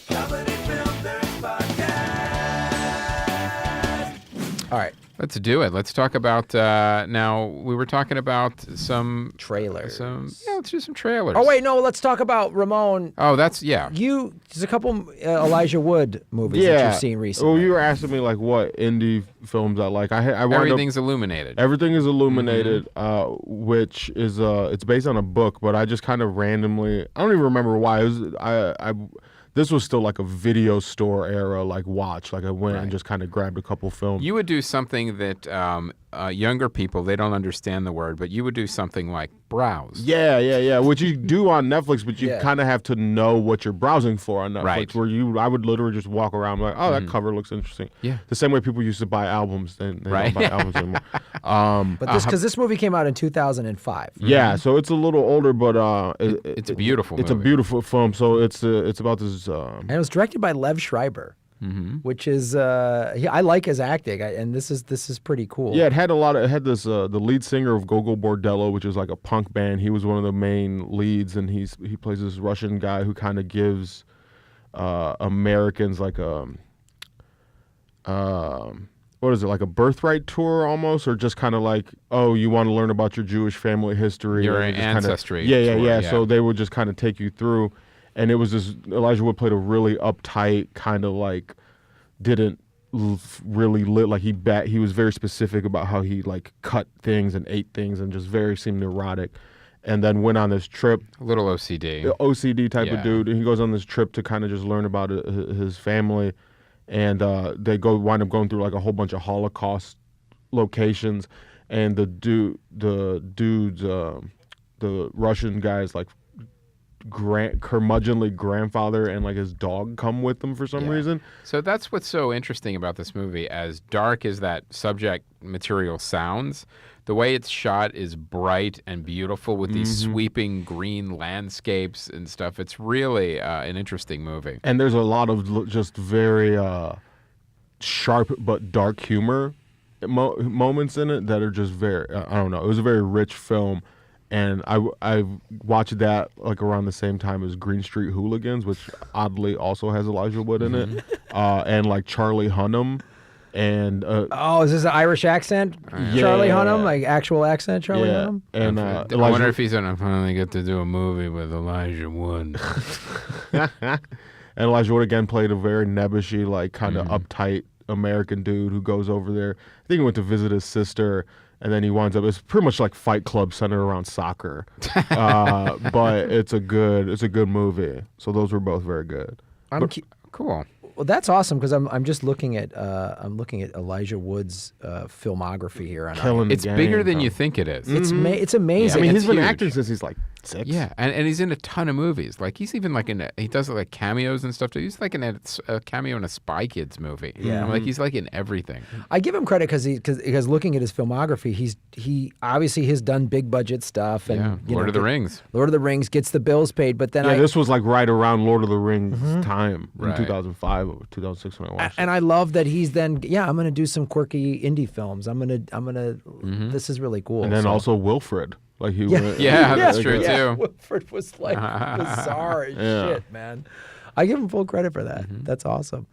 Comedy Film Nerds Podcast. All right. Let's do it. Let's talk about, now, we were talking about some... Trailers. Let's do some trailers. Oh, wait, no, let's talk about Ramon. Oh, yeah. There's a couple Elijah Wood movies that you've seen recently. Well, you were asking me, like, what indie films I like. Everything's illuminated. Everything is illuminated, which is, it's based on a book, but I just kind of randomly, I don't even remember why. This was still like a video store era, like watch. Like I went and just kind of grabbed a couple films. You would do something that younger people, they don't understand the word, but you would do something like browse. Yeah. Which you do on Netflix, but you kind of have to know what you're browsing for on Netflix. Right. Where I would literally just walk around like, oh, that cover looks interesting. Yeah. The same way people used to buy albums, they don't buy albums anymore. But because this movie came out in 2005. Yeah, so it's a little older, but it's a beautiful movie. It's a beautiful film. So it's about this. And it was directed by Lev Schreiber. Which is I like his acting, and this is pretty cool. Yeah, it had this the lead singer of Gogol Bordello, which is like a punk band. He was one of the main leads, and he plays this Russian guy who kind of gives Americans like what is it, like a birthright tour almost, or just kind of like, oh, you want to learn about your Jewish family history, your ancestry. Yeah. So they would just kind of take you through. And it was this, Elijah Wood played a really uptight, kind of like, didn't really like he was very specific about how he like cut things and ate things and just seemed neurotic. And then went on this trip. A little OCD. OCD type of dude. And he goes on this trip to kind of just learn about his family. And they wind up going through like a whole bunch of Holocaust locations. And the Russian guy's like, curmudgeonly grandfather and like his dog come with them for some reason. So that's what's so interesting about this movie. As dark as that subject material sounds, the way it's shot is bright and beautiful with these sweeping green landscapes and stuff. It's really an interesting movie. And there's a lot of just very sharp but dark humor moments in it that are just very, I don't know, it was a very rich film. And I watched that like around the same time as Green Street Hooligans, which oddly also has Elijah Wood in it, and like Charlie Hunnam, and is this an Irish accent? Charlie Hunnam, like actual accent, Charlie Hunnam. And I wonder if he's gonna finally get to do a movie with Elijah Wood. And Elijah Wood again played a very nebbishy, like kind of uptight American dude who goes over there. I think he went to visit his sister. And then he winds up. It's pretty much like Fight Club centered around soccer, but it's a good movie. So those were both very good. Cool. Well, that's awesome because I'm just looking at Elijah Wood's filmography here. It's bigger than you think it is. It's amazing. I mean, It's he's been huge. acting since he's like 6. Yeah, and he's in a ton of movies. Like he's even like he does like cameos and stuff too. He's like in a cameo in a Spy Kids movie. Yeah. Like he's like in everything. I give him credit because looking at his filmography, he obviously has done big budget stuff and Lord of the Rings. Lord of the Rings gets the bills paid, but then this was like right around Lord of the Rings time in Right. 2005 or 2006 when I watched it. And I love that he's then I'm going to do some quirky indie films. I'm going to this is really cool. And then also Wilfred. Like he went, That's true yeah. too. Wilfred was like bizarre as shit, man. I give him full credit for that. That's awesome.